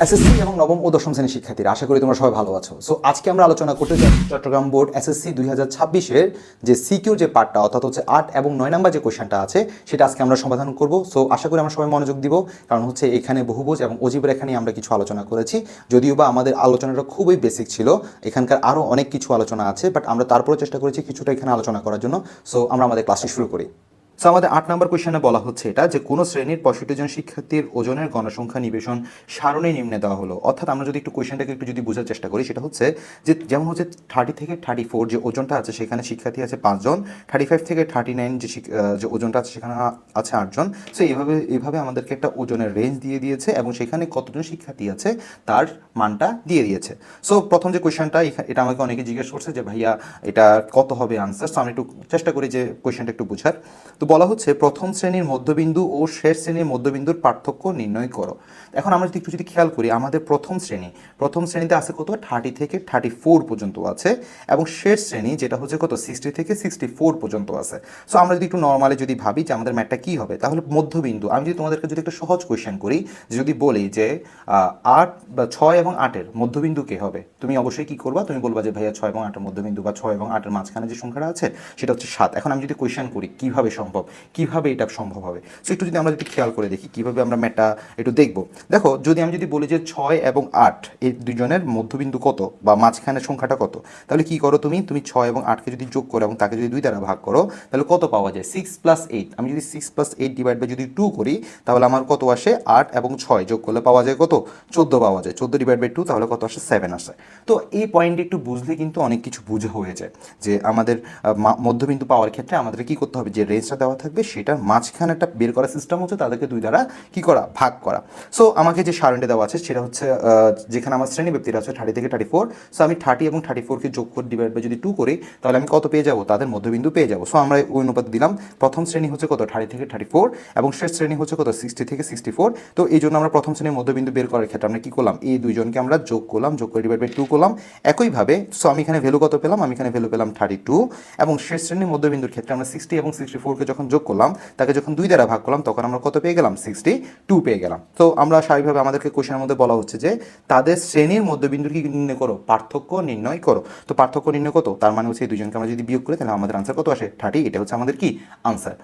SSC এবং নবম ও দশম শ্রেণীর শিক্ষার্থীরা, আশা করি তোমরা সবাই ভালো আছো। সো আজকে আমরা আলোচনা করতে যাচ্ছি চট্টগ্রাম বোর্ড এসএসসি 2026-এর যে সিকিউ যে পার্টটা, অর্থাৎ হচ্ছে 8 এবং 9 নাম্বার যে কোয়েশ্চেনটা আছে সেটা আজকে আমরা সমাধান করব। সো আশা করি আমরা সবাই মনোযোগ দিব, কারণ হচ্ছে এখানে বহুভুজ এবং অজীব রেখা নিয়ে আমরা কিছু আলোচনা করেছি। যদিও বা আমাদের আলোচনাটা খুবই বেসিক ছিল, এখানকার আরও অনেক কিছু আলোচনা আছে, বাট আমরা তারপরেও চেষ্টা করেছি কিছুটা এখানে আলোচনা করার জন্য। সো আমরা আমাদের ক্লাসটি শুরু করি। সো আমাদের 8 নম্বর কোয়েশ্চেনে বলা হচ্ছে এটা যে কোনো শ্রেণীর 65 জন শিক্ষার্থীর ওজনের গণসংখ্যা নিবেশন সারণী নিম্নে দেওয়া হলো। অর্থাৎ আমরা যদি একটু কোয়েশ্চেনটাকে একটু যদি বোঝার চেষ্টা করি, সেটা হচ্ছে যে যেমন হচ্ছে 30 থেকে 34 যে ওজনটা আছে সেখানে শিক্ষার্থী আছে 5 জন, 35 থেকে 39 যে ওজনটা আছে সেখানে আছে 8 জন। সো এইভাবে আমাদেরকে একটা ওজনের রেঞ্জ দিয়ে দিয়েছে এবং সেখানে কতজন শিক্ষার্থী আছে তার মানটা দিয়ে দিয়েছে। সো প্রথম যে কোয়েশ্চেনটা, এটা আমাকে অনেকে জিজ্ঞেস করছে যে ভাইয়া এটা কত হবে আনসার। সো আমি একটু চেষ্টা করি যে কোয়েশ্চেনটা একটু বোঝার। তো বলা হচ্ছে প্রথম শ্রেণীর মধ্যবিন্দু ও শেষ শ্রেণীর মধ্যবিন্দুর পার্থক্য নির্ণয় করো। এখন আমরা যদি খেয়াল করি, আমাদের প্রথম শ্রেণীতে আছে কত, 30 থেকে 34 পর্যন্ত আছে, এবং শেষ শ্রেণী যেটা হচ্ছে কত, 60 থেকে 64 পর্যন্ত আছে। সো আমরা যদি একটু নর্মালি যদি ভাবি যে আমাদের ম্যাথটা কী হবে, তাহলে মধ্যবিন্দু, আমি যদি তোমাদেরকে যদি একটা সহজ কোয়েশ্চেন করি, যদি বলি যে 8 বা 6 এবং 8-এর মধ্যবিন্দু কে হবে, তুমি অবশ্যই কী করবা, তুমি বলবা যে ভাইয়া 6 এবং 8-এর মধ্যবিন্দু বা 6 এবং 8-এর মাঝখানে যে সংখ্যাটা আছে সেটা হচ্ছে 7। এখন আমি যদি কোয়েশ্চেন করি কীভাবে সম্ভব, কিভাবে এটা সম্ভব হবে, সো একটু যদি আমরা যদি খেয়াল করে দেখি কিভাবে আমরা ম্যাথটা একটু দেখব। দেখো, আমি যদি বলি যে 6 এবং 8 এই দুজনের মধ্যবিন্দু কত বা মাঝখানের সংখ্যাটা কত, তাহলে কি করো, তুমি 6 এবং 8কে যদি যোগ করো এবং তাকে যদি 2 দ্বারা ভাগ করো, তাহলে কত পাওয়া যায়, 6 + 8। আমি যদি 6 + 8 ডিভাইড বাই যদি 2 করি, তাহলে আমার কত আসে, 8 এবং 6 যোগ করলে পাওয়া যায় কত, 14 পাওয়া যায়। 14 ডিভাইড বাই 2 তাহলে কত আসে, 7 আসে। তো এই পয়েন্টটি একটু বুঝলে কিন্তু অনেক কিছু বুঝে হয়ে যায় যে আমাদের মধ্যবিন্দু পাওয়ার ক্ষেত্রে আমাদের কি করতে হবে, যে রেঞ্জটা দেওয়া থাকবে সেটার মাঝখানে একটা বের করার সিস্টেম হচ্ছে তাদেরকে 2 দ্বারা কি করা, ভাগ করা। সো আমাকে যে সারণীটা দেওয়া আছে সেটা হচ্ছে যেখানে আমার শ্রেণী ব্যক্তিরা আছে 30 থেকে 34। সো আমি 30 এবং 34কে যোগ করে ডিভাইড বাই যদি 2 করি, তাহলে আমি কত পেয়ে যাব, তাদের মধ্যবিন্দু পেয়ে যাব। সো আমরা ওই অনুপাত দিলাম, প্রথম শ্রেণী হচ্ছে কত, 30 থেকে 34, এবং শেষ শ্রেণী হচ্ছে কত, 60 থেকে 64। তো এই জন্য আমরা প্রথম শ্রেণীর মধ্যবিন্দু বের করার ক্ষেত্রে আমরা কি করলাম, এই দুইজনকে আমরা যোগ করলাম, যোগ করে ডিভাইড বাই 2 করলাম একইভাবে। সো আমি এখানে ভ্যালু কত পেলাম, আমি এখানে ভ্যালু পেলাম 32, এবং শেষ শ্রেণীর মধ্যবিন্দুর ক্ষেত্রে আমরা 60 এবং 64কে যখন যোগ করলাম, তাকে যখন 2 দ্বারা ভাগ করলাম, তখন আমরা কত পেয়ে গেলাম, 62 পেয়ে গেলাম। তো আমরা স্বাভাবিকভাবে আমাদেরকে কোশ্চেনের মধ্যে বলা হচ্ছে যে তাদের শ্রেণীর মধ্যবিন্দুর কি নির্ণয় করো, পার্থক্য নির্ণয় করো। তো পার্থক্য নির্ণয় কত, তার মানে হচ্ছে এই দুজনকে আমরা যদি বিয়োগ করি তাহলে আমাদের আনসার কত আসে, 30। এটা হচ্ছে আমাদের কি আনসার।